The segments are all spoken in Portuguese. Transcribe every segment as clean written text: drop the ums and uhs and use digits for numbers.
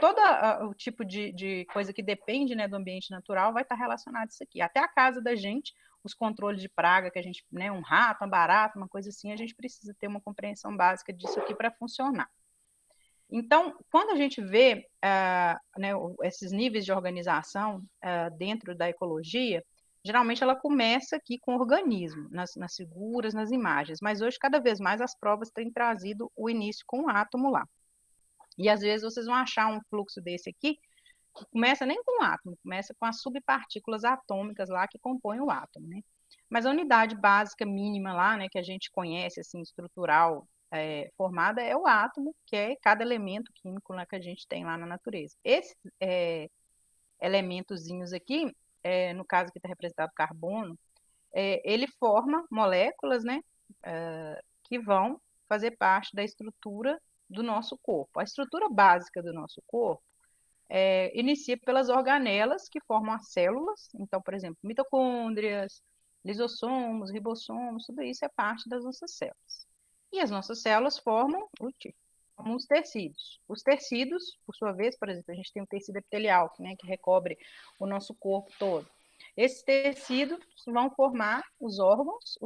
todo o tipo de coisa que depende, né, do ambiente natural vai estar relacionado a isso aqui. Até a casa da gente, os controles de praga que a gente, né, um rato, uma barata, uma coisa assim, a gente precisa ter uma compreensão básica disso aqui para funcionar. Então, quando a gente vê né, esses níveis de organização dentro da ecologia, geralmente ela começa aqui com o organismo, nas figuras, nas imagens, mas hoje cada vez mais as provas têm trazido o início com o átomo lá. E às vezes vocês vão achar um fluxo desse aqui, que começa nem com o átomo, começa com as subpartículas atômicas lá que compõem o átomo, né? Mas a unidade básica mínima lá, né, que a gente conhece, assim, estrutural, formada é o átomo, que é cada elemento químico lá que a gente tem lá na natureza. Esses elementozinhos aqui, no caso aqui está representado carbono, ele forma moléculas, né, que vão fazer parte da estrutura do nosso corpo. A estrutura básica do nosso corpo inicia pelas organelas que formam as células. Então, por exemplo, mitocôndrias, lisossomos, ribossomos, tudo isso é parte das nossas células. E as nossas células formam os tecidos. Os tecidos, por sua vez, por exemplo, a gente tem o tecido epitelial, né, que recobre o nosso corpo todo. Esses tecidos vão formar os órgãos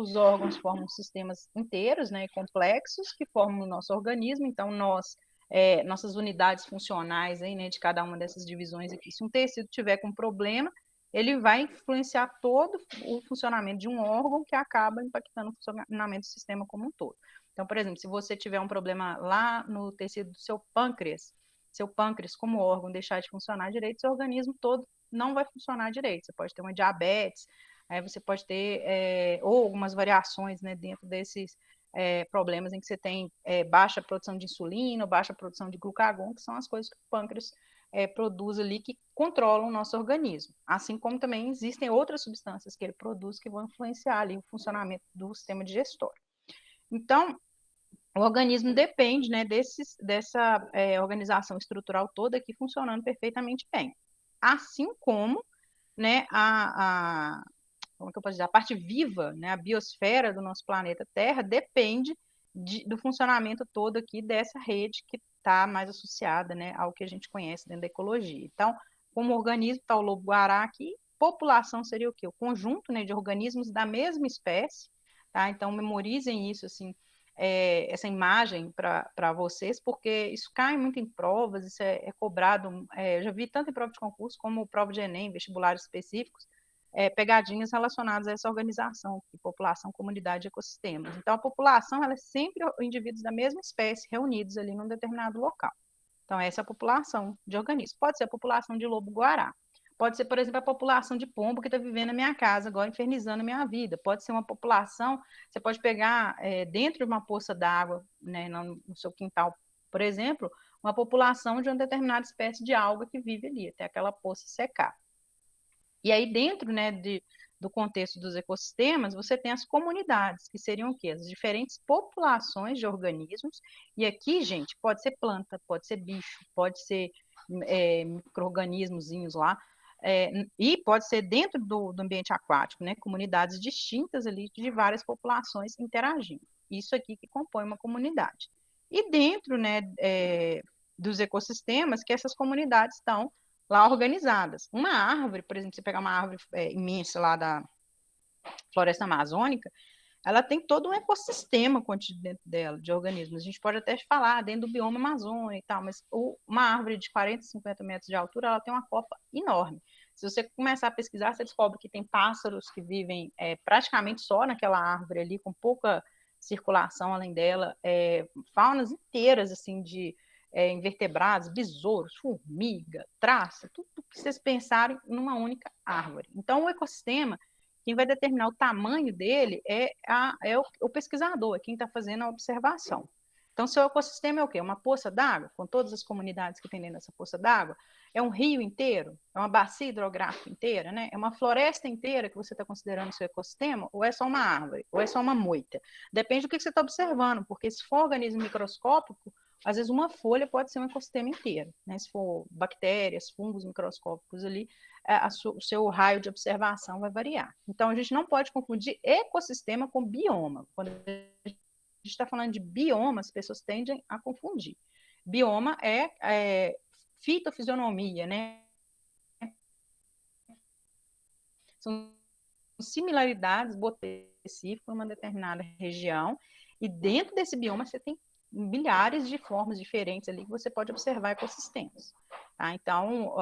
formam sistemas inteiros, né, complexos, que formam o nosso organismo. Então, nossas unidades funcionais aí, né, de cada uma dessas divisões aqui. Se um tecido tiver com problema, ele vai influenciar todo o funcionamento de um órgão que acaba impactando o funcionamento do sistema como um todo. Então, por exemplo, se você tiver um problema lá no tecido do seu pâncreas como órgão deixar de funcionar direito, seu organismo todo não vai funcionar direito. Você pode ter uma diabetes, aí você pode ter ou algumas variações, né, dentro desses problemas em que você tem baixa produção de insulina, baixa produção de glucagon, que são as coisas que o pâncreas produz ali que controlam o nosso organismo. Assim como também existem outras substâncias que ele produz que vão influenciar ali o funcionamento do sistema digestório. Então, o organismo depende, né, dessa organização estrutural toda aqui funcionando perfeitamente bem. Assim como, né, como que eu posso dizer, a parte viva, né, a biosfera do nosso planeta Terra depende do funcionamento todo aqui dessa rede que está mais associada, né, ao que a gente conhece dentro da ecologia. Então, como organismo está o lobo-guará aqui, população seria o quê? O conjunto, né, de organismos da mesma espécie, tá? Então, memorizem isso, assim, essa imagem para vocês, porque isso cai muito em provas, isso é cobrado, eu já vi tanto em prova de concurso como prova de Enem, vestibulares específicos, pegadinhas relacionadas a essa organização, de população, comunidade e ecossistemas. Então, a população, ela é sempre indivíduos da mesma espécie reunidos ali num determinado local. Então, essa é a população de organismos. Pode ser a população de lobo-guará. Pode ser, por exemplo, a população de pombo que está vivendo na minha casa, agora infernizando a minha vida. Pode ser uma população, você pode pegar dentro de uma poça d'água, né, no seu quintal, por exemplo, uma população de uma determinada espécie de alga que vive ali, até aquela poça secar. E aí, dentro, né, do contexto dos ecossistemas, você tem as comunidades, que seriam o quê? As diferentes populações de organismos. E aqui, gente, pode ser planta, pode ser bicho, pode ser micro-organismozinhos lá, e pode ser dentro do ambiente aquático, né? Comunidades distintas ali de várias populações interagindo. Isso aqui que compõe uma comunidade. E dentro, né, dos ecossistemas, que essas comunidades estão lá organizadas. Uma árvore, por exemplo, você pegar uma árvore imensa lá da floresta amazônica, ela tem todo um ecossistema contido dentro dela, de organismos. A gente pode até falar dentro do bioma amazônico e tal, mas uma árvore de 40, 50 metros de altura, ela tem uma copa enorme. Se você começar a pesquisar, você descobre que tem pássaros que vivem praticamente só naquela árvore ali, com pouca circulação além dela, faunas inteiras, assim, de invertebrados, besouros, formiga, traça, tudo que vocês pensarem numa única árvore. Então, o ecossistema, quem vai determinar o tamanho dele é o pesquisador, é quem está fazendo a observação. Então, seu ecossistema é o quê? Uma poça d'água, com todas as comunidades que tem dentro dessa poça d'água? É um rio inteiro? É uma bacia hidrográfica inteira? Né? É uma floresta inteira que você está considerando seu ecossistema? Ou é só uma árvore? Ou é só uma moita? Depende do que você está observando, porque se for organismo microscópico, às vezes uma folha pode ser um ecossistema inteiro. Né? Se for bactérias, fungos microscópicos ali, o seu raio de observação vai variar. Então, a gente não pode confundir ecossistema com bioma. Quando a gente está falando de bioma, as pessoas tendem a confundir. Bioma fitofisionomia, né? São similaridades específicas numa determinada região, e dentro desse bioma você tem milhares de formas diferentes ali que você pode observar ecossistemas. Tá? Então,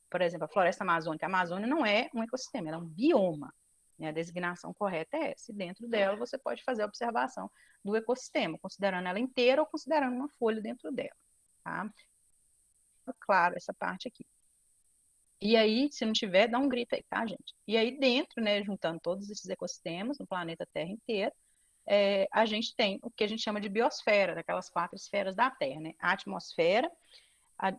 por exemplo, a floresta amazônica, a Amazônia não é um ecossistema, ela é um bioma. Né? A designação correta é essa. E dentro dela você pode fazer a observação do ecossistema, considerando ela inteira ou considerando uma folha dentro dela. Tá? Claro, essa parte aqui. E aí, se não tiver, dá um grito aí, tá, gente? E aí, dentro, né, juntando todos esses ecossistemas no planeta Terra inteiro, a gente tem o que a gente chama de biosfera, daquelas 4 esferas da Terra, né? A atmosfera, a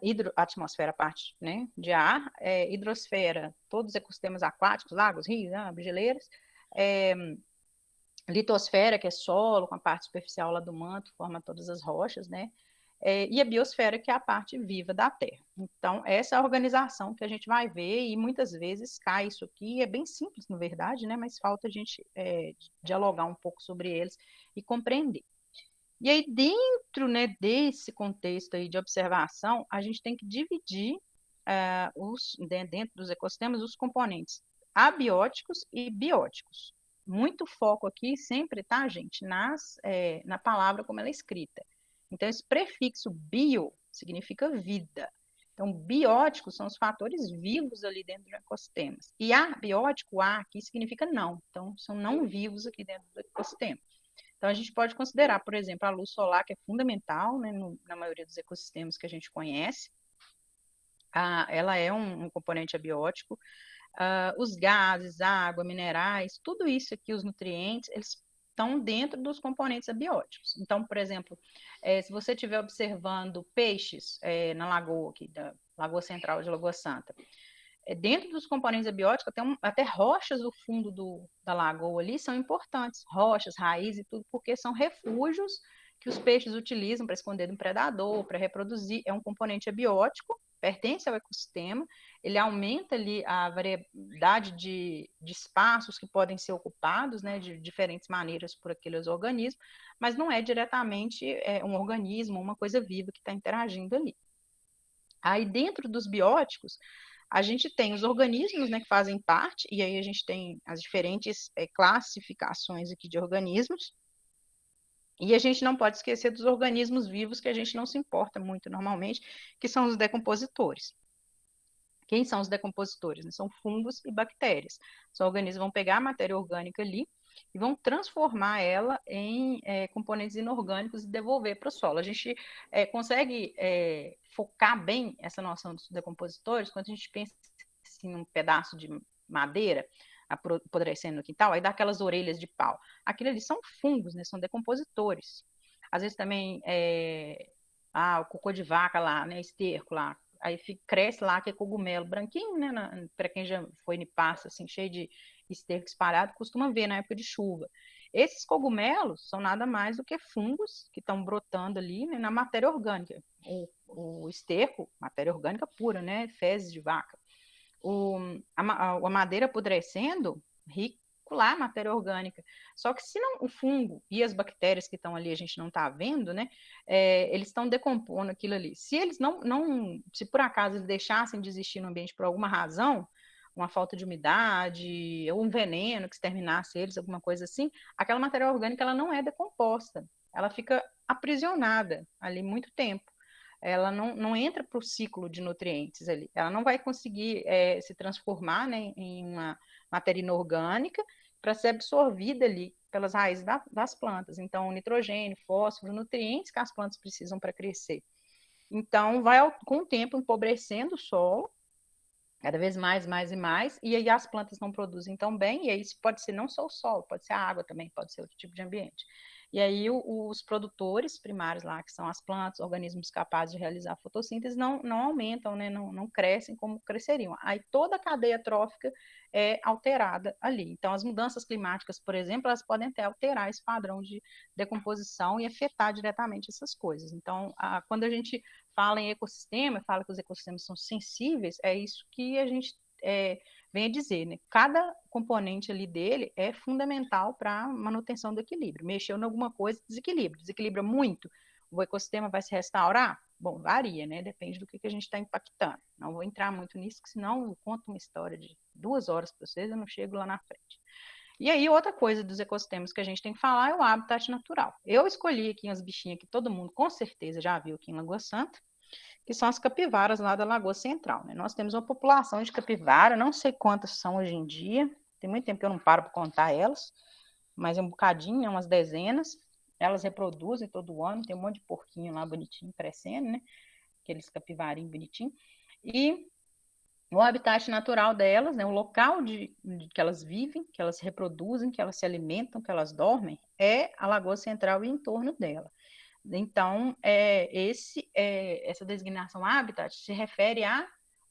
atmosfera, a parte, né, de ar, hidrosfera, todos os ecossistemas aquáticos, lagos, rios, geleiras, é, litosfera, que é solo, com a parte superficial lá do manto, forma todas as rochas, né? E a biosfera, que é a parte viva da Terra. Então, essa é a organização que a gente vai ver, e muitas vezes cai isso aqui, é bem simples, na verdade, né? Mas falta a gente dialogar um pouco sobre eles e compreender. E aí, dentro, né, desse contexto aí de observação, a gente tem que dividir dentro dos ecossistemas os componentes abióticos e bióticos. Muito foco aqui sempre, tá, gente, na palavra como ela é escrita. Então, esse prefixo bio significa vida. Então, bióticos são os fatores vivos ali dentro do ecossistema. E abiótico, A aqui significa não. Então, são não vivos aqui dentro do ecossistema. Então, a gente pode considerar, por exemplo, a luz solar, que é fundamental, né, na maioria dos ecossistemas que a gente conhece. Ela é um componente abiótico. Os gases, água, minerais, tudo isso aqui, os nutrientes, eles estão dentro dos componentes abióticos. Então, por exemplo, se você estiver observando peixes na lagoa aqui, da Lagoa Central de Lagoa Santa, dentro dos componentes abióticos, até rochas do fundo da lagoa ali são importantes, rochas, raízes e tudo, porque são refúgios que os peixes utilizam para esconder de um predador, para reproduzir. É um componente abiótico, pertence ao ecossistema, ele aumenta ali a variedade de espaços que podem ser ocupados, né, de diferentes maneiras por aqueles organismos, mas não é diretamente um organismo, uma coisa viva que está interagindo ali. Aí, dentro dos bióticos, a gente tem os organismos, né, que fazem parte, e aí a gente tem as diferentes classificações aqui de organismos, e a gente não pode esquecer dos organismos vivos que a gente não se importa muito normalmente, que são os decompositores. Quem são os decompositores? São fungos e bactérias. Os organismos vão pegar a matéria orgânica ali e vão transformar ela em componentes inorgânicos e devolver para o solo. A gente consegue focar bem essa noção dos decompositores quando a gente pensa assim, num pedaço de madeira apodrecendo no quintal, aí dá aquelas orelhas de pau. Aquilo ali são fungos, né? São decompositores. Às vezes também o cocô de vaca lá, né? Esterco lá, aí cresce lá que é cogumelo branquinho, né? Para quem já foi em pasta, assim, cheio de esterco espalhado, costuma ver na época de chuva. Esses cogumelos são nada mais do que fungos que estão brotando ali, né, na matéria orgânica. O esterco, matéria orgânica pura, né? Fezes de vaca. A madeira apodrecendo, rico lá, matéria orgânica. Só que se não, o fungo e as bactérias que estão ali, a gente não está vendo, né? Eles estão decompondo aquilo ali. Se eles se por acaso eles deixassem de existir no ambiente por alguma razão, uma falta de umidade, ou um veneno que exterminasse eles, alguma coisa assim, aquela matéria orgânica ela não é decomposta. Ela fica aprisionada ali muito tempo. Ela não entra para o ciclo de nutrientes ali. Ela não vai conseguir se transformar, né, em uma matéria inorgânica para ser absorvida ali pelas raízes das plantas. Então, nitrogênio, fósforo, nutrientes que as plantas precisam para crescer. Então, vai com o tempo empobrecendo o solo, cada vez mais, mais e mais, e aí as plantas não produzem tão bem, e aí isso pode ser não só o solo, pode ser a água também, pode ser outro tipo de ambiente. E aí os produtores primários lá, que são as plantas, organismos capazes de realizar fotossíntese, não aumentam, né, não crescem como cresceriam. Aí toda a cadeia trófica é alterada ali. Então as mudanças climáticas, por exemplo, elas podem até alterar esse padrão de decomposição e afetar diretamente essas coisas. Então, quando a gente fala em ecossistema, fala que os ecossistemas são sensíveis, é isso que a gente vem a dizer, né? Cada componente ali dele é fundamental para a manutenção do equilíbrio. Mexeu em alguma coisa, desequilibra. Desequilibra muito, o ecossistema vai se restaurar? Bom, varia, né? Depende do que a gente está impactando. Não vou entrar muito nisso, que senão eu conto uma história de 2 horas para vocês, eu não chego lá na frente. E aí, outra coisa dos ecossistemas que a gente tem que falar é o habitat natural. Eu escolhi aqui umas bichinhas que todo mundo com certeza já viu aqui em Lagoa Santa, que são as capivaras lá da Lagoa Central, né? Nós temos uma população de capivara, não sei quantas são hoje em dia, tem muito tempo que eu não paro para contar elas, mas é um bocadinho, umas dezenas. Elas reproduzem todo ano, tem um monte de porquinho lá bonitinho crescendo, né? Aqueles capivarinhos bonitinhos. E o habitat natural delas, né, o local de que elas vivem, que elas se reproduzem, que elas se alimentam, que elas dormem, é a Lagoa Central e em torno dela. Então, essa designação habitat se refere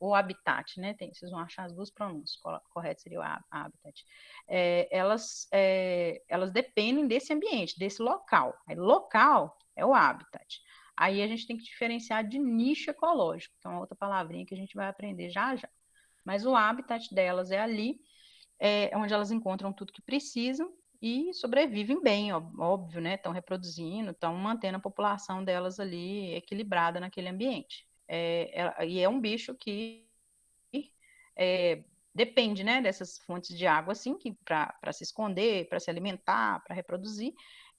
o habitat, né? Vocês vão achar as duas pronúncias, correto seria o habitat. Elas dependem desse ambiente, desse local. Aí, local é o habitat. Aí a gente tem que diferenciar de nicho ecológico, que é uma outra palavrinha que a gente vai aprender já já. Mas o habitat delas é ali, onde elas encontram tudo que precisam e sobrevivem bem, óbvio, né? Estão reproduzindo, estão mantendo a população delas ali equilibrada naquele ambiente. E é um bicho que depende, né, dessas fontes de água, assim, que para se esconder, para se alimentar, para reproduzir.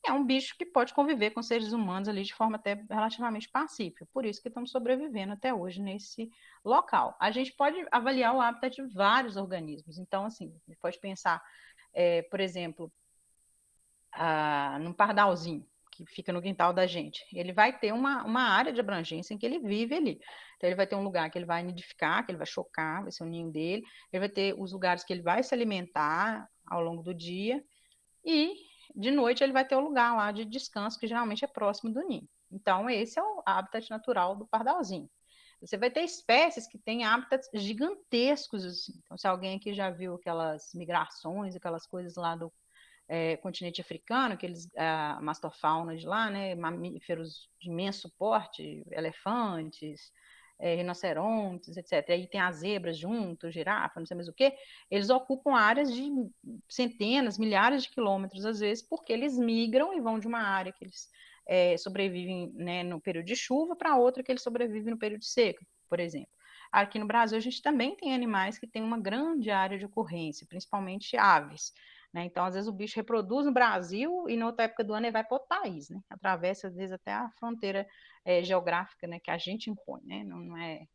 É um bicho que pode conviver com seres humanos ali de forma até relativamente pacífica. Por isso que estamos sobrevivendo até hoje nesse local. A gente pode avaliar o hábitat de vários organismos. Então, assim, a gente pode pensar, por exemplo, num pardalzinho que fica no quintal da gente. Ele vai ter uma área de abrangência em que ele vive ali. Então, ele vai ter um lugar que ele vai nidificar, que ele vai chocar, vai ser o ninho dele. Ele vai ter os lugares que ele vai se alimentar ao longo do dia. E, de noite, ele vai ter o lugar lá de descanso, que geralmente é próximo do ninho. Então, esse é o habitat natural do pardalzinho. Você vai ter espécies que têm hábitats gigantescos, assim. Então, se alguém aqui já viu aquelas migrações, aquelas coisas lá do continente africano, aqueles mastofauna de lá, né, mamíferos de imenso porte, elefantes, rinocerontes, etc. Aí tem as zebras junto, girafa, não sei mais o quê. Eles ocupam áreas de centenas, milhares de quilômetros, às vezes, porque eles migram e vão de uma área que eles sobrevivem, né, no período de chuva para outra que eles sobrevivem no período de seca, por exemplo. Aqui no Brasil, a gente também tem animais que têm uma grande área de ocorrência, principalmente aves. Né? Então, às vezes, o bicho reproduz no Brasil e, na outra época do ano, ele vai para outro país, né? Atravessa, às vezes, até a fronteira geográfica, né, que a gente impõe, né? Não é.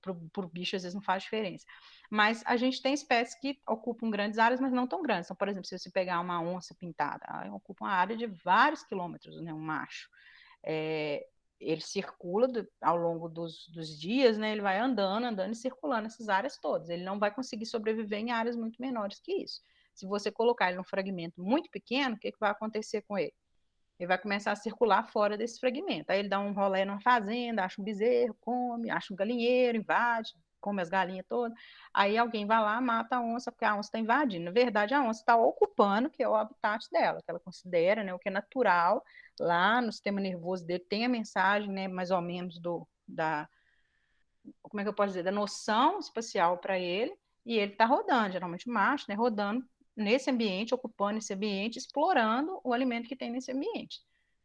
Para o bicho, às vezes, não faz diferença. Mas a gente tem espécies que ocupam grandes áreas, mas não tão grandes. Então, por exemplo, se você pegar uma onça pintada, ela ocupa uma área de vários quilômetros, né? Um macho. Ele circula ao longo dos dias, né? Ele vai andando e circulando essas áreas todas. Ele não vai conseguir sobreviver em áreas muito menores que isso. Se você colocar ele num fragmento muito pequeno, o que vai acontecer com ele? Ele vai começar a circular fora desse fragmento. Aí ele dá um rolê numa fazenda, acha um bezerro, come, acha um galinheiro, invade, come as galinhas todas. Aí alguém vai lá, mata a onça, porque a onça está invadindo. Na verdade, a onça está ocupando, que é o habitat dela, que ela considera, né, o que é natural. Lá no sistema nervoso dele tem a mensagem, né, mais ou menos como é que eu posso dizer, da noção espacial para ele, e ele está rodando, geralmente o macho, né, rodando nesse ambiente, ocupando esse ambiente, explorando o alimento que tem nesse ambiente.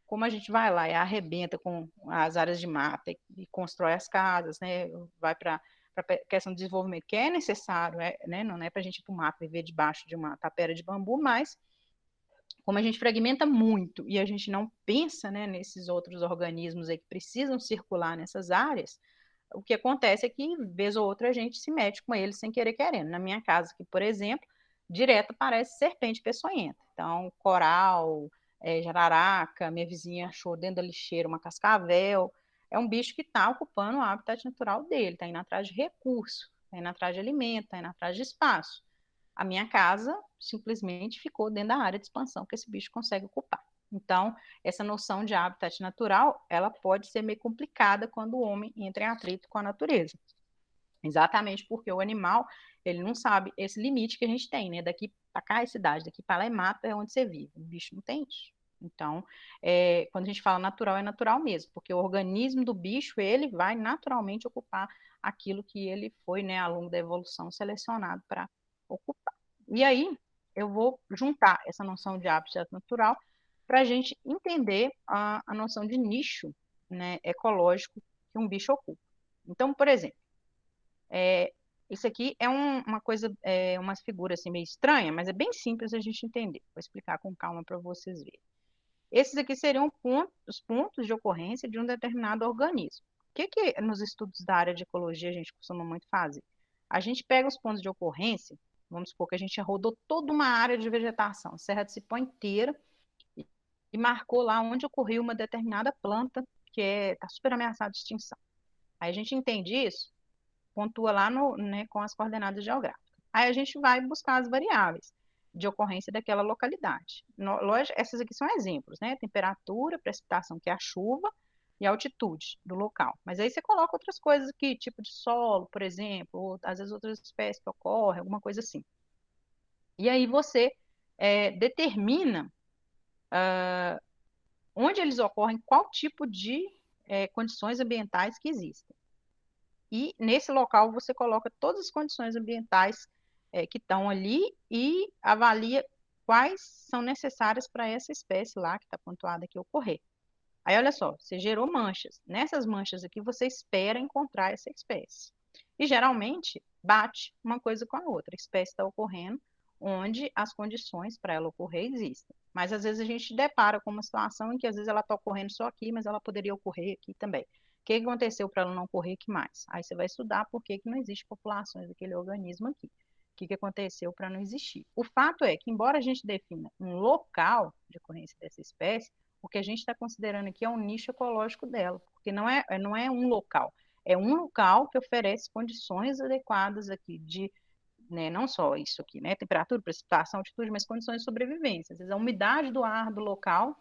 Como a gente vai lá e arrebenta com as áreas de mata e constrói as casas, né, vai para a questão do desenvolvimento, que é necessário, né, não é para a gente ir para o mato viver debaixo de uma tapera de bambu, mas como a gente fragmenta muito e a gente não pensa, né, nesses outros organismos aí que precisam circular nessas áreas, o que acontece é que, vez ou outra, a gente se mete com eles sem querer querendo. Na minha casa aqui, por exemplo, direto parece serpente peçonhenta. Então, coral, jararaca, minha vizinha achou dentro da lixeira uma cascavel. É um bicho que está ocupando o habitat natural dele, está indo atrás de recurso, está indo atrás de alimento, está indo atrás de espaço. A minha casa simplesmente ficou dentro da área de expansão que esse bicho consegue ocupar. Então, essa noção de habitat natural, ela pode ser meio complicada quando o homem entra em atrito com a natureza. Exatamente porque o animal, ele não sabe esse limite que a gente tem, né? Daqui para cá é cidade, daqui para lá é mato, é onde você vive. O bicho não tem isso. Então, quando a gente fala natural, é natural mesmo, porque o organismo do bicho, ele vai naturalmente ocupar aquilo que ele foi, né, ao longo da evolução, selecionado para ocupar. E aí, eu vou juntar essa noção de habitat natural para a gente entender a noção de nicho, né, ecológico que que um bicho ocupa. Então, por exemplo, isso aqui é uma coisa, uma figura assim meio estranha, mas é bem simples a gente entender. Vou explicar com calma para vocês verem. Esses aqui seriam os pontos de ocorrência de um determinado organismo. O que nos estudos da área de ecologia a gente costuma muito fazer? A gente pega os pontos de ocorrência, vamos supor que a gente rodou toda uma área de vegetação, Serra de Cipó inteira, e marcou lá onde ocorreu uma determinada planta que está super ameaçada de extinção. Aí a gente entende isso, pontua lá né, com as coordenadas geográficas. Aí a gente vai buscar as variáveis de ocorrência daquela localidade. Lógico, essas aqui são exemplos, né? Temperatura, precipitação, que é a chuva, e a altitude do local. Mas aí você coloca outras coisas aqui, tipo de solo, por exemplo, ou às vezes outras espécies que ocorrem, alguma coisa assim. E aí você determina onde eles ocorrem, qual tipo de condições ambientais que existem. E nesse local você coloca todas as condições ambientais que estão ali e avalia quais são necessárias para essa espécie lá que está pontuada aqui ocorrer. Aí olha só, você gerou manchas. Nessas manchas aqui você espera encontrar essa espécie. E geralmente bate uma coisa com a outra. A espécie está ocorrendo onde as condições para ela ocorrer existem. Mas às vezes a gente depara com uma situação em que às vezes ela está ocorrendo só aqui, mas ela poderia ocorrer aqui também. O que aconteceu para ela não ocorrer aqui mais? Aí você vai estudar por que não existe populações daquele organismo aqui. O que aconteceu para não existir? O fato é que, embora a gente defina um local de ocorrência dessa espécie, o que a gente está considerando aqui é um nicho ecológico dela, porque não é um local, é um local que oferece condições adequadas aqui de, né, não só isso aqui, né, temperatura, precipitação, altitude, mas condições de sobrevivência. Às vezes a umidade do ar do local,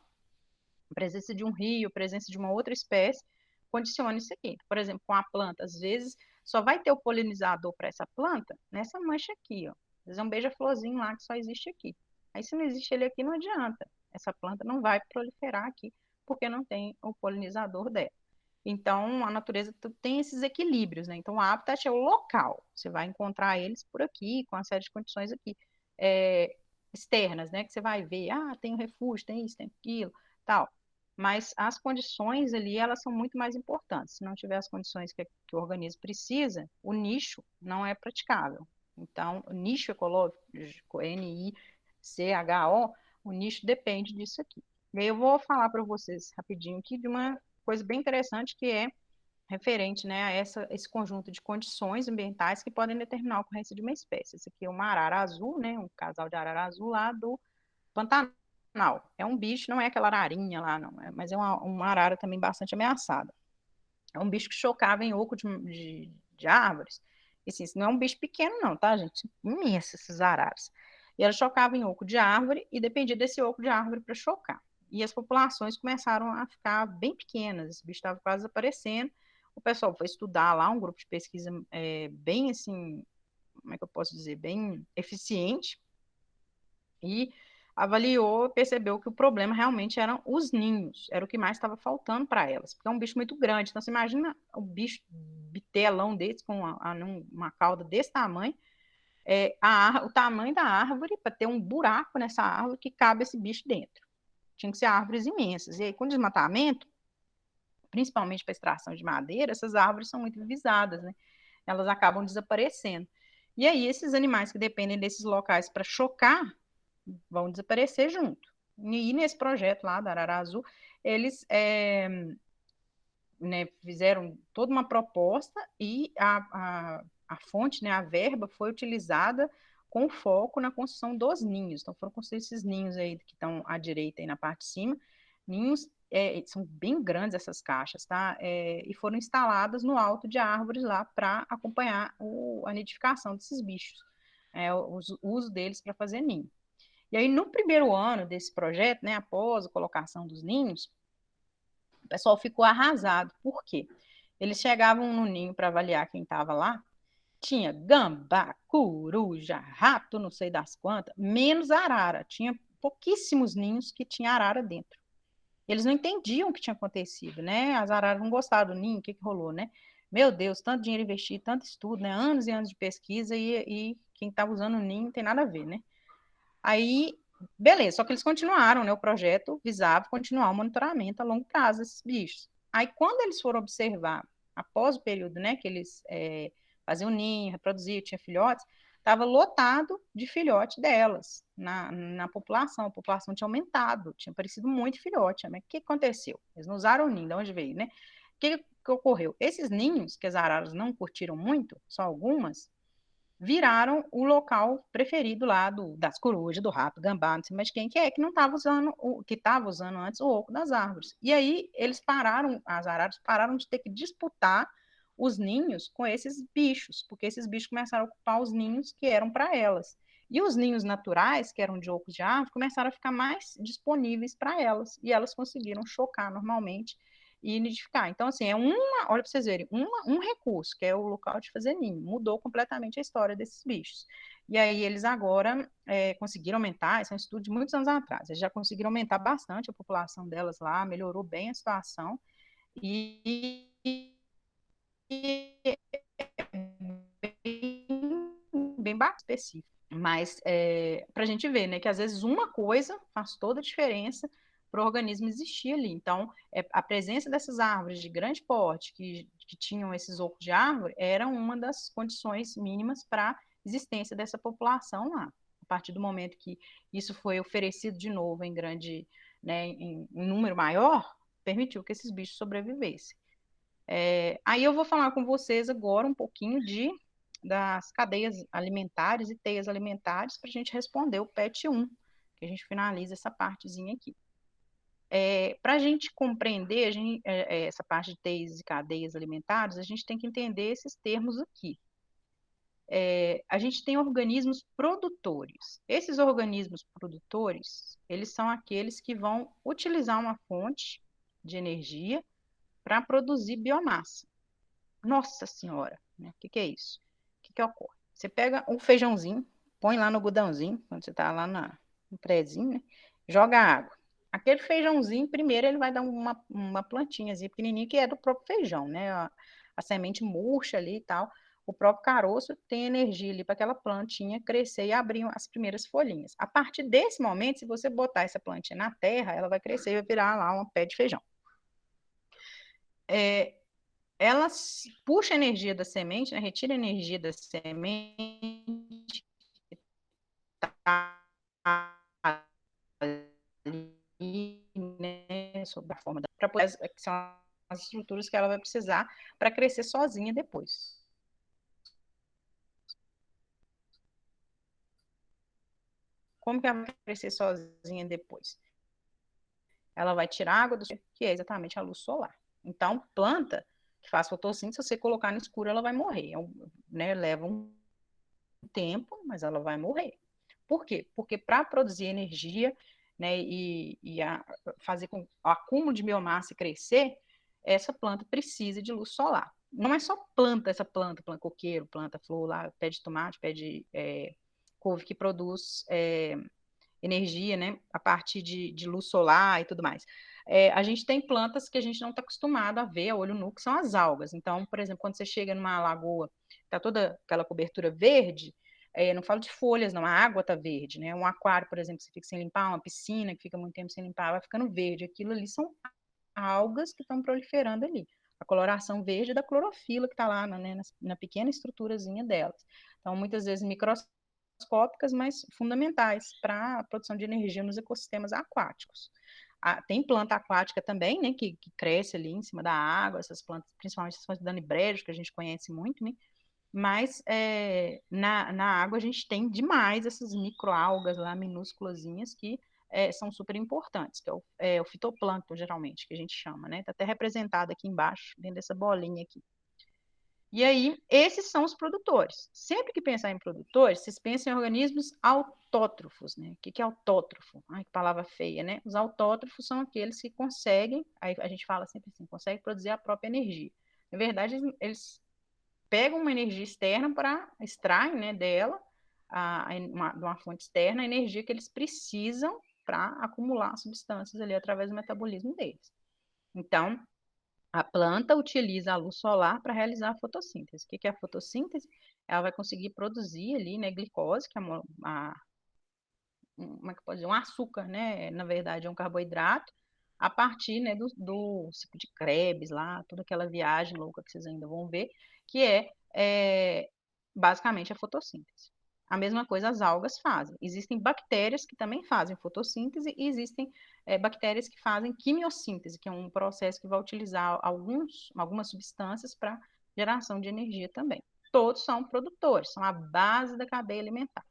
a presença de um rio, a presença de uma outra espécie, condiciona isso aqui. Por exemplo, com a planta, às vezes só vai ter o polinizador para essa planta nessa mancha aqui, ó. Às vezes é um beija-florzinho lá que só existe aqui. Aí se não existe ele aqui, não adianta. Essa planta não vai proliferar aqui porque não tem o polinizador dela. Então, a natureza tem esses equilíbrios, né? Então, o habitat é o local. Você vai encontrar eles por aqui, com uma série de condições aqui externas, né? Que você vai ver, tem um refúgio, tem isso, tem aquilo, tal. Mas as condições ali, elas são muito mais importantes. Se não tiver as condições que o organismo precisa, o nicho não é praticável. Então, o nicho ecológico, NICHO, o nicho depende disso aqui. E aí eu vou falar para vocês rapidinho aqui de uma coisa bem interessante que é referente, né, a esse conjunto de condições ambientais que podem determinar a ocorrência de uma espécie. Esse aqui é uma arara azul, né, um casal de arara azul lá do Pantanal. É um bicho, não é aquela ararinha lá, não, mas é uma arara também bastante ameaçada. É um bicho que chocava em oco de árvores. E assim, isso não é um bicho pequeno, não, tá, gente? Imenso esses araras. E ela chocava em oco de árvore e dependia desse oco de árvore para chocar. E as populações começaram a ficar bem pequenas, esse bicho estava quase aparecendo. O pessoal foi estudar lá, um grupo de pesquisa bem assim, como é que eu posso dizer, bem eficiente, e avaliou, percebeu que o problema realmente eram os ninhos, era o que mais estava faltando para elas, porque é um bicho muito grande. Então, você imagina o bicho bitelão desse, com uma cauda desse tamanho, o tamanho da árvore, para ter um buraco nessa árvore que cabe esse bicho dentro. Tinha que ser árvores imensas. E aí, com desmatamento, principalmente para extração de madeira, essas árvores são muito visadas, né? Elas acabam desaparecendo. E aí, esses animais que dependem desses locais para chocar, vão desaparecer junto. E nesse projeto lá da Arara Azul, eles né, fizeram toda uma proposta e a fonte, né, a verba foi utilizada com foco na construção dos ninhos. Então foram construídos esses ninhos aí que estão à direita aí na parte de cima, ninhos são bem grandes essas caixas, tá? E foram instaladas no alto de árvores lá para acompanhar a nidificação desses bichos, o uso deles para fazer ninho. E aí, no primeiro ano desse projeto, né, após a colocação dos ninhos, o pessoal ficou arrasado. Por quê? Eles chegavam no ninho para avaliar quem estava lá, tinha gambá, coruja, rato, não sei das quantas, menos arara. Tinha pouquíssimos ninhos que tinha arara dentro. Eles não entendiam o que tinha acontecido, né? As araras não gostaram do ninho, o que rolou, né? Meu Deus, tanto dinheiro investido, tanto estudo, né? Anos e anos de pesquisa e quem estava usando o ninho não tem nada a ver, né? Aí, beleza, só que eles continuaram, né? O projeto visava continuar o monitoramento a longo prazo desses bichos. Aí, quando eles foram observar após o período, né, que eles faziam ninho, reproduziam, tinha filhotes, estava lotado de filhote delas na população. A população tinha aumentado, tinha aparecido muito filhote. Mas o que aconteceu? Eles não usaram o ninho, de onde veio, né? O que ocorreu? Esses ninhos, que as araras não curtiram muito, só algumas, viraram o local preferido lá das corujas, do rato, gambá, não sei mais quem que é, que não estava usando, que estava usando antes o oco das árvores. E aí eles pararam, as araras pararam de ter que disputar os ninhos com esses bichos, porque esses bichos começaram a ocupar os ninhos que eram para elas. E os ninhos naturais, que eram de ocos de árvore, começaram a ficar mais disponíveis para elas, e elas conseguiram chocar normalmente e nidificar. Então, assim, olha para vocês verem, um recurso, que é o local de fazer ninho, mudou completamente a história desses bichos. E aí eles agora conseguiram aumentar, esse é um estudo de muitos anos atrás, eles já conseguiram aumentar bastante a população delas lá, melhorou bem a situação, e bem específico. Mas para a gente ver, né, que às vezes uma coisa faz toda a diferença para o organismo existir ali. Então, a presença dessas árvores de grande porte, que tinham esses ocos de árvore, era uma das condições mínimas para a existência dessa população lá. A partir do momento que isso foi oferecido de novo em grande, né, em número maior, permitiu que esses bichos sobrevivessem. Aí eu vou falar com vocês agora um pouquinho das cadeias alimentares e teias alimentares para a gente responder o PET 1, que a gente finaliza essa partezinha aqui. Para a gente compreender essa parte de teias e cadeias alimentares, a gente tem que entender esses termos aqui. A gente tem organismos produtores. Esses organismos produtores, eles são aqueles que vão utilizar uma fonte de energia para produzir biomassa. Nossa Senhora, né? O que é isso? O que ocorre? Você pega um feijãozinho, põe lá no algodãozinho, quando você está lá no prézinho, né? Joga água. Aquele feijãozinho, primeiro ele vai dar uma plantinhazinha pequenininha, que é do próprio feijão, né? A semente murcha ali e tal. O próprio caroço tem energia ali para aquela plantinha crescer e abrir as primeiras folhinhas. A partir desse momento, se você botar essa plantinha na terra, ela vai crescer e vai virar lá um pé de feijão. Ela puxa a energia da semente, né, retira a energia da semente, tá ali, né, sob a forma para poder, que são as estruturas que ela vai precisar para crescer sozinha depois. Como que ela vai crescer sozinha depois? Ela vai tirar água do sol, que é exatamente a luz solar. Então, planta que faz fotossíntese, se você colocar no escuro, ela vai morrer. Né, leva um tempo, mas ela vai morrer. Por quê? Porque para produzir energia, né, fazer com o acúmulo de biomassa crescer, essa planta precisa de luz solar. Não é só planta coqueiro, planta flor, lá, pé de tomate, pé de couve, que produz energia, né, a partir de luz solar e tudo mais. A gente tem plantas que a gente não está acostumado a ver a olho nu, que são as algas. Então, por exemplo, quando você chega numa lagoa, está toda aquela cobertura verde, não falo de folhas, não, a água está verde, né? Um aquário, por exemplo, você fica sem limpar, uma piscina que fica muito tempo sem limpar, vai ficando verde. Aquilo ali são algas que estão proliferando ali. A coloração verde da clorofila que está lá, né, na pequena estruturazinha delas. Então, muitas vezes microscópicas, mas fundamentais para a produção de energia nos ecossistemas aquáticos. Tem planta aquática também, né, que cresce ali em cima da água, essas plantas, principalmente as plantas danibrédio, que a gente conhece muito, né, mas na água a gente tem demais essas microalgas lá, minúsculazinhas, que são super importantes, que é o fitoplâncton, geralmente, que a gente chama, né? Está até representado aqui embaixo, dentro dessa bolinha aqui. E aí, esses são os produtores. Sempre que pensar em produtores, vocês pensam em organismos autótrofos, né? O que é autótrofo? Ai, que palavra feia, né? Os autótrofos são aqueles que conseguem, aí a gente fala sempre assim, conseguem produzir a própria energia. Na verdade, eles pegam uma energia externa para extrair, né, dela, de uma fonte externa, a energia que eles precisam para acumular substâncias ali através do metabolismo deles. Então, a planta utiliza a luz solar para realizar a fotossíntese. O que é a fotossíntese? Ela vai conseguir produzir ali, né, glicose, que é como é que pode dizer? Um açúcar, né? Na verdade, é um carboidrato, a partir, né, do ciclo de Krebs lá, toda aquela viagem louca que vocês ainda vão ver, que é basicamente a fotossíntese. A mesma coisa as algas fazem. Existem bactérias que também fazem fotossíntese e existem bactérias que fazem quimiossíntese, que é um processo que vai utilizar algumas substâncias para geração de energia também. Todos são produtores, são a base da cadeia alimentar.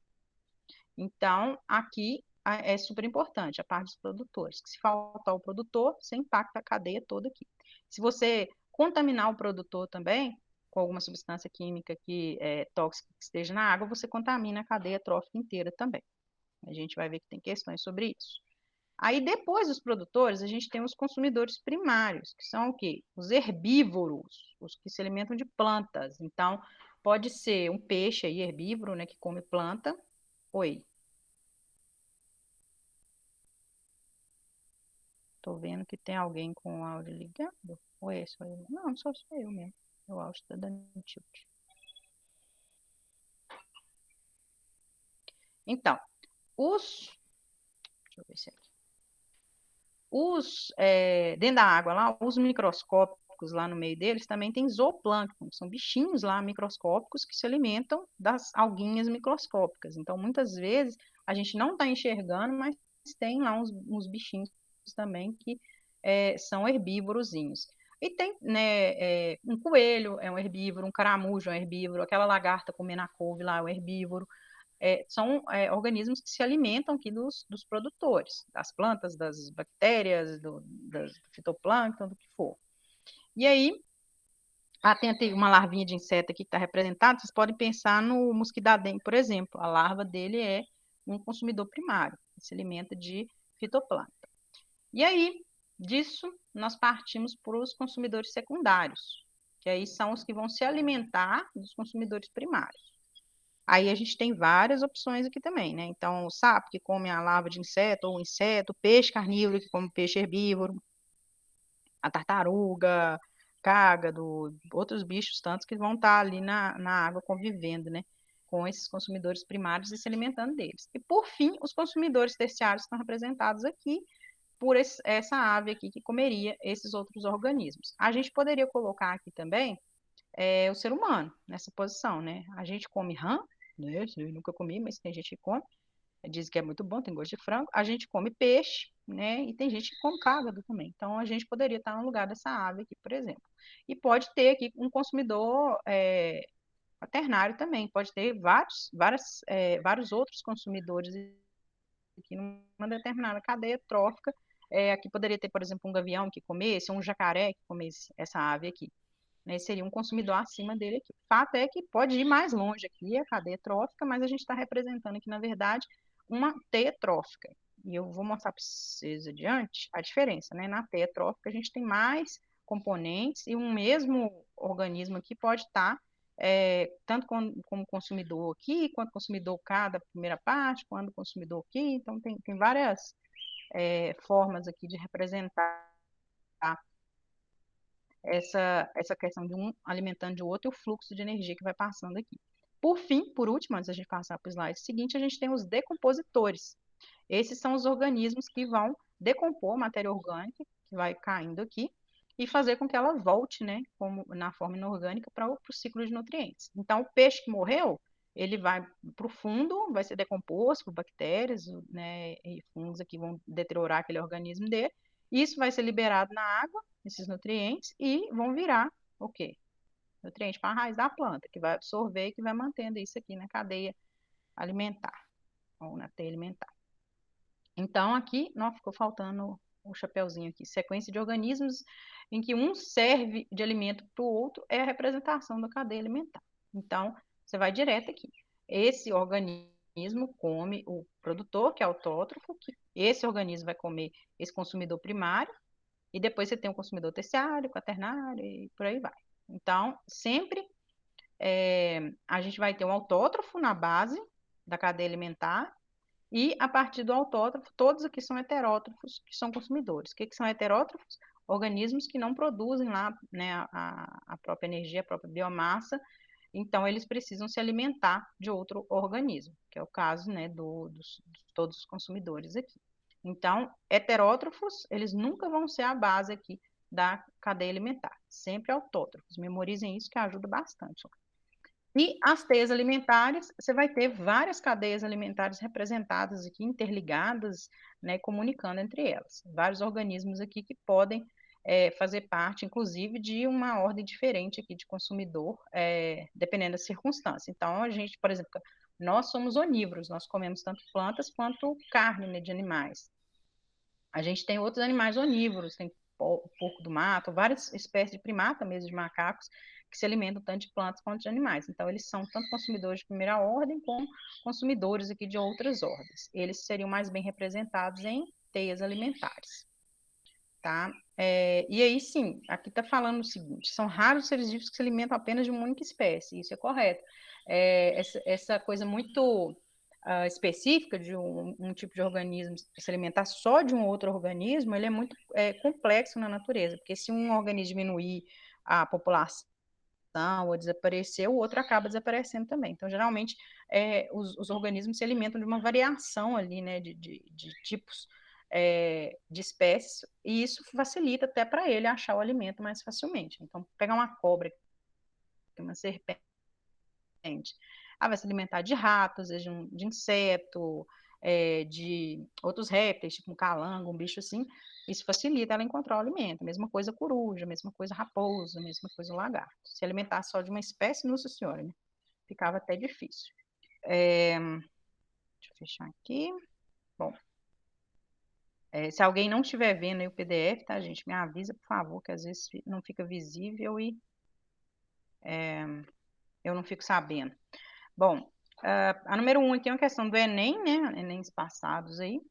Então, aqui é super importante a parte dos produtores, que se faltar o produtor, você impacta a cadeia toda aqui. Se você contaminar o produtor também, com alguma substância química que é tóxica que esteja na água, você contamina a cadeia trófica inteira também. A gente vai ver que tem questões sobre isso. Aí, depois dos produtores, a gente tem os consumidores primários, que são o quê? Os herbívoros, os que se alimentam de plantas. Então, pode ser um peixe aí, herbívoro, né, que come planta. Oi. Tô vendo que tem alguém com o áudio ligado. Ou é só eu? Não, só sou eu mesmo. O áudio tá dando tilt. Então, os. Deixa eu ver se é aqui. Dentro da água lá, os microscópicos lá no meio deles também tem zooplâncton, são bichinhos lá microscópicos que se alimentam das alguinhas microscópicas. Então, muitas vezes, a gente não está enxergando, mas tem lá uns bichinhos também que são herbívorozinhos. E tem, né, um coelho é um herbívoro, um caramujo é um herbívoro, aquela lagarta comendo a couve lá é um herbívoro. São organismos que se alimentam aqui dos produtores, das plantas, das bactérias, do fitoplâncton, do que for. E aí, tem até uma larvinha de inseto aqui que está representada, vocês podem pensar no mosquidadengue, por exemplo. A larva dele é um consumidor primário, que se alimenta de fitoplâncton. E aí, disso, nós partimos para os consumidores secundários, que aí são os que vão se alimentar dos consumidores primários. Aí a gente tem várias opções aqui também, né? Então, o sapo que come a larva de inseto ou inseto, peixe carnívoro que come peixe herbívoro, a tartaruga, cágado, outros bichos tantos que vão estar ali na água convivendo, né? Com esses consumidores primários e se alimentando deles. E, por fim, os consumidores terciários estão representados aqui por essa ave aqui que comeria esses outros organismos. A gente poderia colocar aqui também o ser humano nessa posição, né? A gente come rã, né? Eu nunca comi, mas tem gente que come. Diz que é muito bom, tem gosto de frango. A gente come peixe, né? E tem gente que come cágado também. Então, a gente poderia estar no lugar dessa ave aqui, por exemplo. E pode ter aqui um consumidor quaternário também. Pode ter vários outros consumidores aqui numa determinada cadeia trófica. Aqui poderia ter, por exemplo, um gavião que comesse, ou um jacaré que comesse essa ave aqui, né, seria um consumidor acima dele aqui. O fato é que pode ir mais longe aqui, a cadeia trófica, mas a gente está representando aqui, na verdade, uma teia trófica. E eu vou mostrar para vocês adiante a diferença, né? Na teia trófica a gente tem mais componentes e um mesmo organismo aqui pode estar tanto como consumidor aqui, quanto consumidor cá da primeira parte, quanto consumidor aqui. Então tem várias formas aqui de representar essa questão de um alimentando o outro e o fluxo de energia que vai passando aqui. Por fim, por último, antes da gente passar para o slide seguinte, a gente tem os decompositores. Esses são os organismos que vão decompor a matéria orgânica, que vai caindo aqui, e fazer com que ela volte, né, como na forma inorgânica, para o ciclo de nutrientes. Então, o peixe que morreu, ele vai para o fundo, vai ser decomposto por bactérias, né, e fungos que vão deteriorar aquele organismo dele. Isso vai ser liberado na água, esses nutrientes, e vão virar o quê? Nutriente para a raiz da planta, que vai absorver e que vai mantendo isso aqui na cadeia alimentar, ou na teia alimentar. Então, aqui, não ficou faltando o chapeuzinho aqui. Sequência de organismos em que um serve de alimento para o outro é a representação da cadeia alimentar. Então, você vai direto aqui. Esse organismo come o produtor, que é autótrofo, que esse organismo vai comer esse consumidor primário, e depois você tem o consumidor terciário, quaternário e por aí vai. Então, sempre a gente vai ter um autótrofo na base da cadeia alimentar e, a partir do autótrofo, todos aqui são heterótrofos, que são consumidores. O que são heterótrofos? Organismos que não produzem lá, né, a própria energia, a própria biomassa, então eles precisam se alimentar de outro organismo, que é o caso, né, de todos os consumidores aqui. Então, heterótrofos, eles nunca vão ser a base aqui da cadeia alimentar, sempre autótrofos. Memorizem isso que ajuda bastante. E as teias alimentares, você vai ter várias cadeias alimentares representadas aqui, interligadas, né, comunicando entre elas. Vários organismos aqui que podem fazer parte, inclusive, de uma ordem diferente aqui de consumidor, dependendo da circunstância. Então, a gente, por exemplo, nós somos onívoros, nós comemos tanto plantas quanto carne, né, de animais. A gente tem outros animais onívoros, tem porco do mato, várias espécies de primata mesmo, de macacos, que se alimentam tanto de plantas quanto de animais. Então, eles são tanto consumidores de primeira ordem, como consumidores aqui de outras ordens. Eles seriam mais bem representados em teias alimentares, tá? E aí, sim, aqui está falando o seguinte, são raros os seres vivos que se alimentam apenas de uma única espécie, isso é correto. Essa coisa muito específica de um tipo de organismo se alimentar só de um outro organismo, ele é muito complexo na natureza, porque se um organismo diminuir a população ou desaparecer, o outro acaba desaparecendo também. Então, geralmente, os organismos se alimentam de uma variação ali, né, de tipos de espécies, e isso facilita até para ele achar o alimento mais facilmente. Então, pegar uma cobra, uma serpente, vai se alimentar de ratos, de inseto, de outros répteis, tipo um calango, um bicho assim, isso facilita ela encontrar o alimento. Mesma coisa coruja, mesma coisa raposa, mesma coisa lagarto. Se alimentar só de uma espécie, nossa senhora, né? Ficava até difícil. Deixa eu fechar aqui. Bom, se alguém não estiver vendo aí o PDF, tá, gente? Me avisa, por favor, que às vezes não fica visível e eu não fico sabendo. Bom, a número 1 aqui é uma questão do Enem, né? Enems passados aí.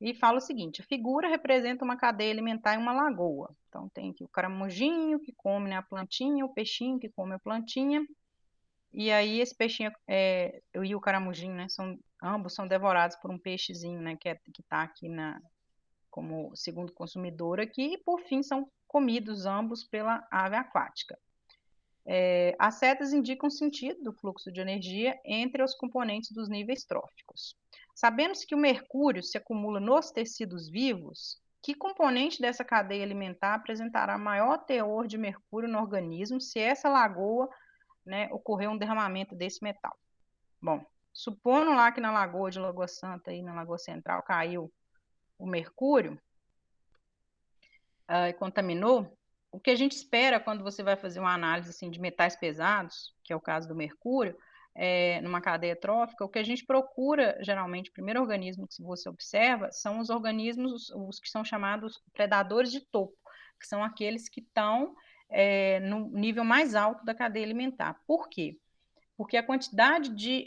E fala o seguinte: a figura representa uma cadeia alimentar em uma lagoa. Então, tem aqui o caramujinho que come, né, a plantinha, o peixinho que come a plantinha. E aí, esse peixinho e o caramujinho, né, ambos são devorados por um peixezinho, né, que está aqui como segundo consumidor aqui. E, por fim, são comidos ambos pela ave aquática. As setas indicam o sentido do fluxo de energia entre os componentes dos níveis tróficos. Sabendo-se que o mercúrio se acumula nos tecidos vivos, que componente dessa cadeia alimentar apresentará maior teor de mercúrio no organismo se essa lagoa, né, ocorrer um derramamento desse metal? Bom, supondo lá que na lagoa de Lagoa Santa, aí na Lagoa Central, caiu o mercúrio e contaminou, o que a gente espera quando você vai fazer uma análise assim, de metais pesados, que é o caso do mercúrio, numa cadeia trófica, o que a gente procura, geralmente, o primeiro organismo que você observa são os organismos, os que são chamados predadores de topo, que são aqueles que estão no nível mais alto da cadeia alimentar. Por quê? Porque a quantidade de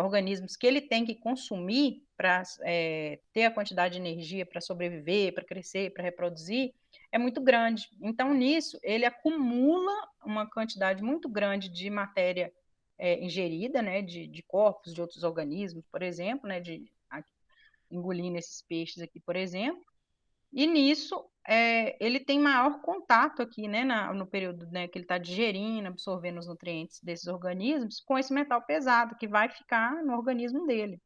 organismos que ele tem que consumir para ter a quantidade de energia para sobreviver, para crescer, para reproduzir, é muito grande. Então, nisso, ele acumula uma quantidade muito grande de matéria ingerida, né, de corpos de outros organismos, por exemplo, né, engolindo esses peixes aqui, por exemplo, e nisso, ele tem maior contato aqui, né, no período, né, que ele está digerindo, absorvendo os nutrientes desses organismos, com esse metal pesado, que vai ficar no organismo dele.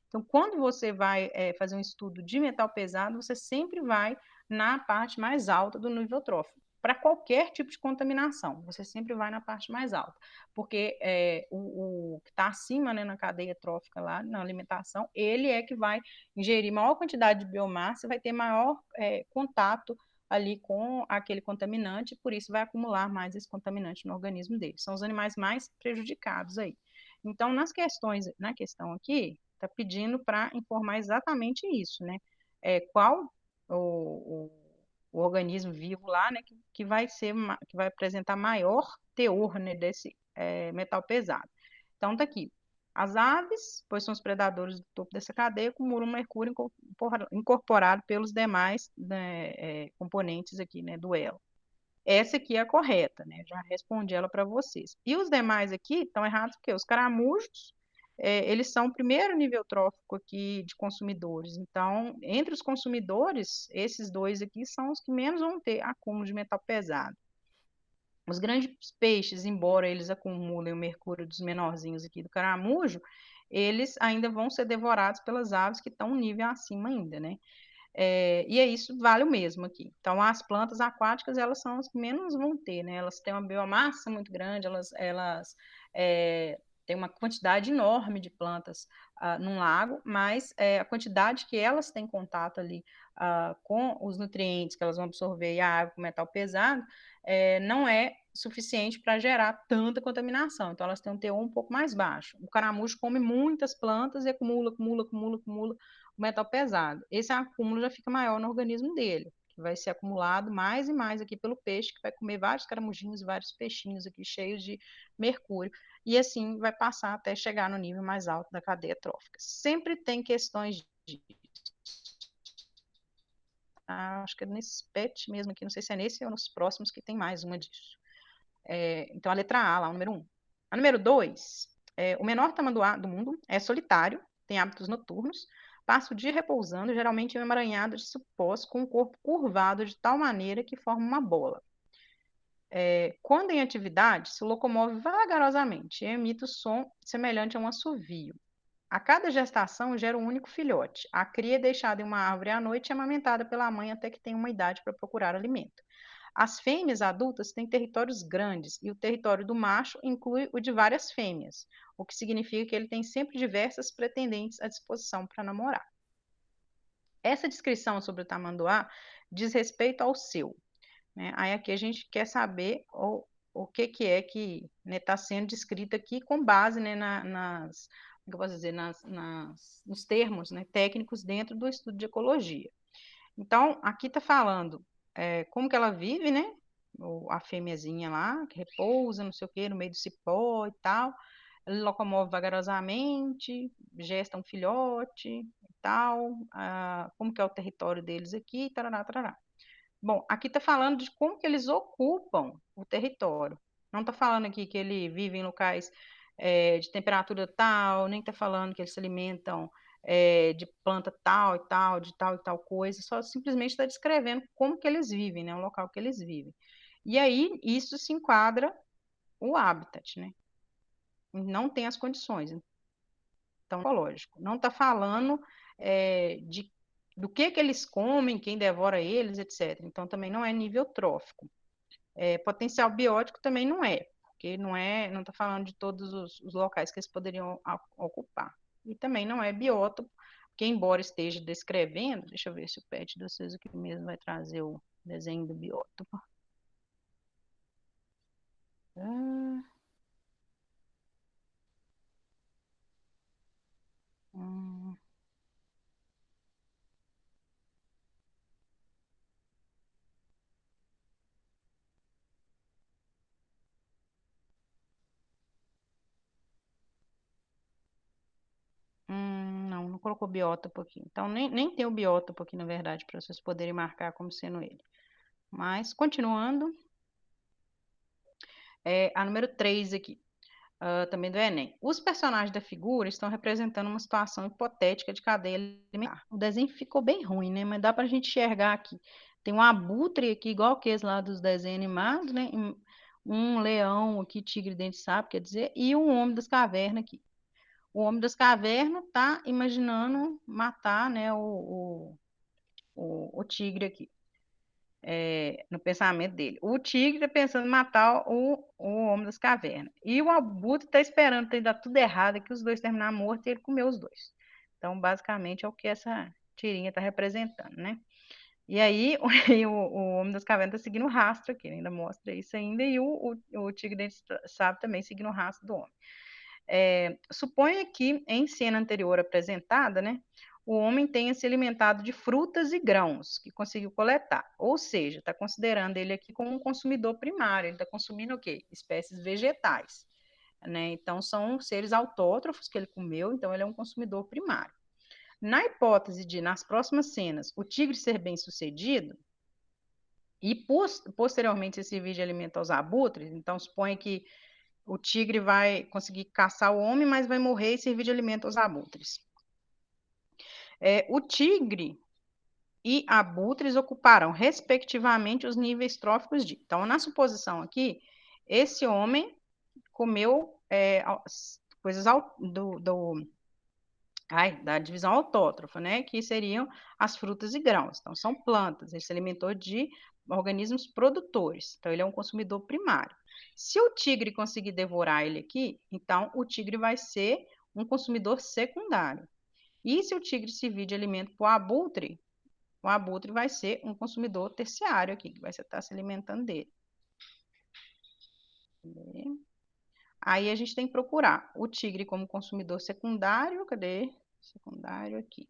Então, quando você vai fazer um estudo de metal pesado, você sempre vai na parte mais alta do nível trófico. Para qualquer tipo de contaminação, você sempre vai na parte mais alta, porque o que está acima, né, na cadeia trófica lá, na alimentação, ele é que vai ingerir maior quantidade de biomassa, vai ter maior contato ali com aquele contaminante, e por isso vai acumular mais esse contaminante no organismo dele. São os animais mais prejudicados aí. Então, na questão aqui, está pedindo para informar exatamente isso, né? Qual o organismo vivo lá, né, que vai apresentar maior teor, né, desse metal pesado. Então, tá aqui. As aves, pois são os predadores do topo dessa cadeia, acumulam mercúrio incorporado pelos demais, né, componentes aqui, né, do elo. Essa aqui é a correta, né? Já respondi ela para vocês. E os demais aqui estão errados porque os caramujos, eles são o primeiro nível trófico aqui de consumidores. Então, entre os consumidores, esses dois aqui são os que menos vão ter acúmulo de metal pesado. Os grandes peixes, embora eles acumulem o mercúrio dos menorzinhos aqui do caramujo, eles ainda vão ser devorados pelas aves que estão um nível acima ainda, né? E é isso, vale o mesmo aqui. Então, as plantas aquáticas, elas são as que menos vão ter, né? Elas têm uma biomassa muito grande, elas têm uma quantidade enorme de plantas num lago, mas a quantidade que elas têm contato ali com os nutrientes que elas vão absorver e a água com metal pesado, não é suficiente para gerar tanta contaminação. Então, elas têm um teor um pouco mais baixo. O caramujo come muitas plantas e acumula, acumula, acumula, acumula o metal pesado. Esse acúmulo já fica maior no organismo dele, que vai ser acumulado mais e mais aqui pelo peixe, que vai comer vários caramujinhos, vários peixinhos aqui cheios de mercúrio, e assim vai passar até chegar no nível mais alto da cadeia trófica. Sempre tem questões de acho que é nesse PET mesmo aqui, não sei se é nesse ou nos próximos que tem mais uma disso. Então, a letra A, lá, o número 1. A número 2, o menor tamanduá do mundo é solitário, tem hábitos noturnos, passa o dia repousando, geralmente em um emaranhado de cipós com o corpo curvado de tal maneira que forma uma bola. Quando em atividade, se locomove vagarosamente e emite o som semelhante a um assovio. A cada gestação gera um único filhote. A cria é deixada em uma árvore à noite e amamentada pela mãe até que tenha uma idade para procurar alimento. As fêmeas adultas têm territórios grandes e o território do macho inclui o de várias fêmeas, o que significa que ele tem sempre diversas pretendentes à disposição para namorar. Essa descrição sobre o tamanduá diz respeito ao seu, né? Aí aqui a gente quer saber o que é que está sendo descrito aqui com base, né, como eu posso dizer, nos termos, né, técnicos dentro do estudo de ecologia. Então, aqui está falando como que ela vive, né? A fêmeazinha lá, que repousa, não sei o quê, no meio do cipó e tal. Ela locomove vagarosamente, gesta um filhote e tal. Como que é o território deles aqui, tarará, tarará. Bom, aqui está falando de como que eles ocupam o território. Não está falando aqui que ele vive em locais de temperatura tal, nem está falando que eles se alimentam de planta tal e tal, de tal e tal coisa, só simplesmente está descrevendo como que eles vivem, né, o local que eles vivem. E aí, isso se enquadra o habitat, né? Não tem as condições, então, ecológico. Não está falando do que eles comem, quem devora eles, etc. Então, também não é nível trófico. Potencial biótico também não é, porque não está falando de todos os locais que eles poderiam ocupar. E também não é biótopo, porque embora esteja descrevendo, deixa eu ver se o PET de vocês aqui mesmo vai trazer o desenho do biótopo. Ah, hum. Não colocou biótopo aqui. Então, nem tem o biótopo aqui, na verdade, para vocês poderem marcar como sendo ele. Mas, continuando, a número 3 aqui, também do Enem. Os personagens da figura estão representando uma situação hipotética de cadeia alimentar. O desenho ficou bem ruim, né? Mas dá para a gente enxergar aqui. Tem um abutre aqui, igual que esse lá dos desenhos animados, né? Um leão aqui, tigre dente de sapo, quer dizer, e um homem das cavernas aqui. O homem das cavernas está imaginando matar, né, o tigre aqui, no pensamento dele. O tigre está pensando em matar o homem das cavernas. E o abutre está esperando ter dado tudo errado, que os dois terminar morto e ele comer os dois. Então, basicamente, é o que essa tirinha está representando, né? E aí, o homem das cavernas está seguindo o rastro aqui, ainda mostra isso ainda, e o tigre dente sabe também seguindo o rastro do homem. Suponha que em cena anterior apresentada, né, o homem tenha se alimentado de frutas e grãos que conseguiu coletar, ou seja, está considerando ele aqui como um consumidor primário, ele está consumindo o quê? Espécies vegetais, né? Então são seres autótrofos que ele comeu, então ele é um consumidor primário. Na hipótese de, nas próximas cenas, o tigre ser bem sucedido e posteriormente se servir de alimento aos abutres, então suponha que o tigre vai conseguir caçar o homem, mas vai morrer e servir de alimento aos abutres. O tigre e abutres ocuparão, respectivamente, os níveis tróficos de. Então, na suposição aqui, esse homem comeu coisas Ai, da divisão autótrofa, né? Que seriam as frutas e grãos. Então, são plantas. Ele se alimentou de organismos produtores. Então, ele é um consumidor primário. Se o tigre conseguir devorar ele aqui, então o tigre vai ser um consumidor secundário. E se o tigre servir de alimento para o abutre vai ser um consumidor terciário aqui, que vai estar se alimentando dele. Aí a gente tem que procurar o tigre como consumidor secundário, cadê? Secundário aqui.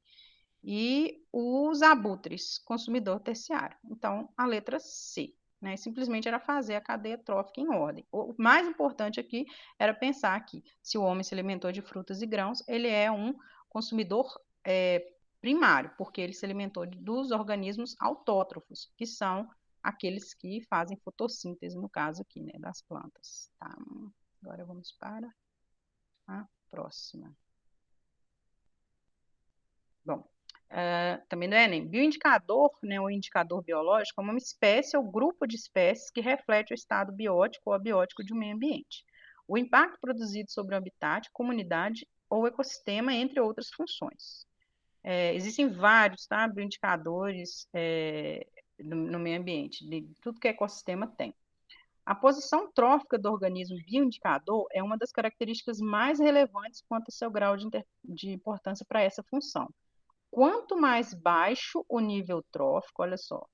E os abutres, consumidor terciário. Então, a letra C, né? Simplesmente era fazer a cadeia trófica em ordem. O mais importante aqui era pensar que se o homem se alimentou de frutas e grãos, ele é um consumidor primário, porque ele se alimentou dos organismos autótrofos, que são aqueles que fazem fotossíntese, no caso aqui, né, das plantas. Tá? Agora vamos para a próxima. Bom, também do Enem, bioindicador, né, o indicador biológico é uma espécie ou grupo de espécies que reflete o estado biótico ou abiótico de um meio ambiente. O impacto produzido sobre o habitat, comunidade ou ecossistema, entre outras funções. Existem vários, tá, bioindicadores no meio ambiente, de tudo que ecossistema tem. A posição trófica do organismo bioindicador é uma das características mais relevantes quanto ao seu grau de importância para essa função. Quanto mais baixo o nível trófico, olha só,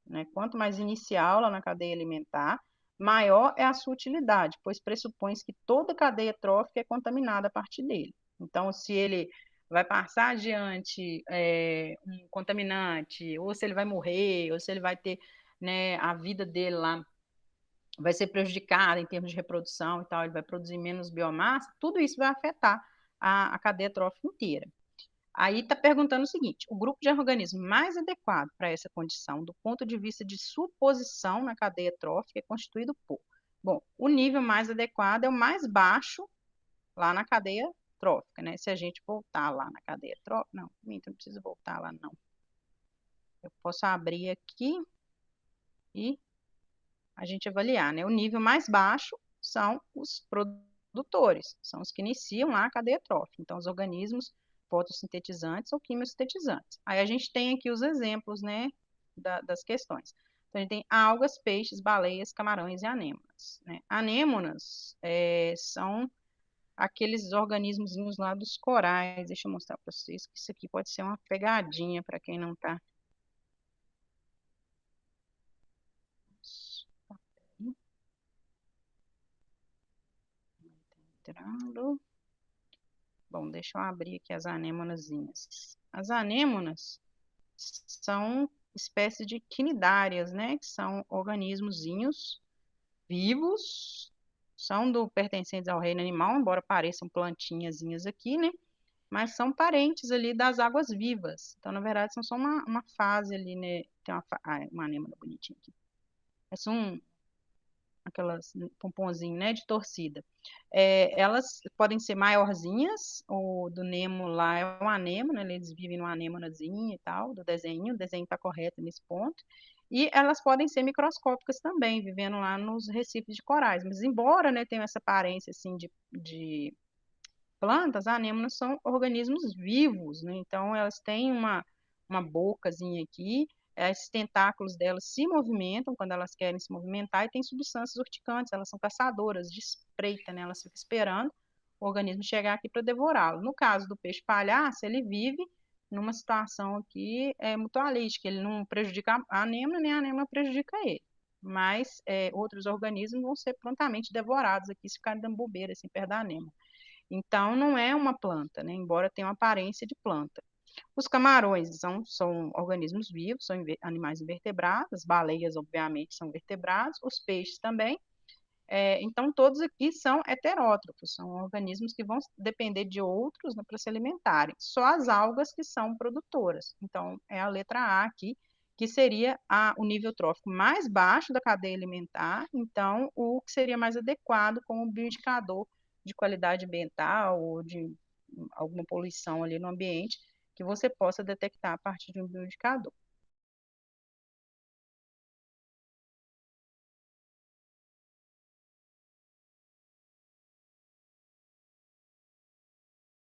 né? Quanto mais inicial lá na cadeia alimentar, maior é a sua utilidade, pois pressupõe que toda cadeia trófica é contaminada a partir dele. Então, se ele vai passar adiante um contaminante, ou se ele vai morrer, ou se ele vai ter, né, a vida dele lá vai ser prejudicada em termos de reprodução e tal, ele vai produzir menos biomassa, tudo isso vai afetar a cadeia trófica inteira. Aí está perguntando o seguinte: o grupo de organismos mais adequado para essa condição, do ponto de vista de sua posição na cadeia trófica, é constituído por. Bom, o nível mais adequado é o mais baixo lá na cadeia trófica, né? Se a gente voltar lá na cadeia trófica, não, não precisa voltar lá, não. Eu posso abrir aqui e a gente avaliar, né? O nível mais baixo são os produtores, são os que iniciam lá a cadeia trófica. Então, os organismos fotossintetizantes ou quimiosintetizantes. Aí a gente tem aqui os exemplos, né, das questões. Então, a gente tem algas, peixes, baleias, camarões e anêmonas. Né? Anêmonas são aqueles organismos lá dos corais. Deixa eu mostrar para vocês que isso aqui pode ser uma pegadinha para quem não está. Entrando. Bom, deixa eu abrir aqui as anêmonazinhas. As anêmonas são espécies de quinidárias, né? Que são organismozinhos vivos, são pertencentes ao reino animal, embora pareçam plantinhazinhas aqui, né? Mas são parentes ali das águas vivas. Então, na verdade, são só uma fase ali, né? Tem uma anêmona bonitinha aqui. São aquelas pomponzinho, né, de torcida. Elas podem ser maiorzinhas, o do Nemo lá é um anêmona, né, eles vivem numa anêmonazinha e tal, do desenho, o desenho está correto nesse ponto. E elas podem ser microscópicas também, vivendo lá nos recifes de corais. Mas embora, né, tenham essa aparência assim de plantas, anêmonas são organismos vivos, né? Então elas têm uma bocazinha aqui, esses tentáculos delas se movimentam quando elas querem se movimentar e tem substâncias urticantes, elas são caçadoras de espreita, né? Elas ficam esperando o organismo chegar aqui para devorá-lo. No caso do peixe palhaço, ele vive numa situação aqui mutualística, ele não prejudica a anêmona, nem a anêmona prejudica ele. Mas outros organismos vão ser prontamente devorados aqui se ficarem dando bobeira assim perto da anêmona. Então, não é uma planta, né? Embora tenha uma aparência de planta. Os camarões são organismos vivos, são animais invertebrados, as baleias, obviamente, são vertebrados, os peixes também. Então, todos aqui são heterótrofos, são organismos que vão depender de outros, né, para se alimentarem. Só as algas que são produtoras. Então, é a letra A aqui, que seria o nível trófico mais baixo da cadeia alimentar, então, o que seria mais adequado como bioindicador de qualidade ambiental ou de alguma poluição ali no ambiente que você possa detectar a partir de um bioindicador.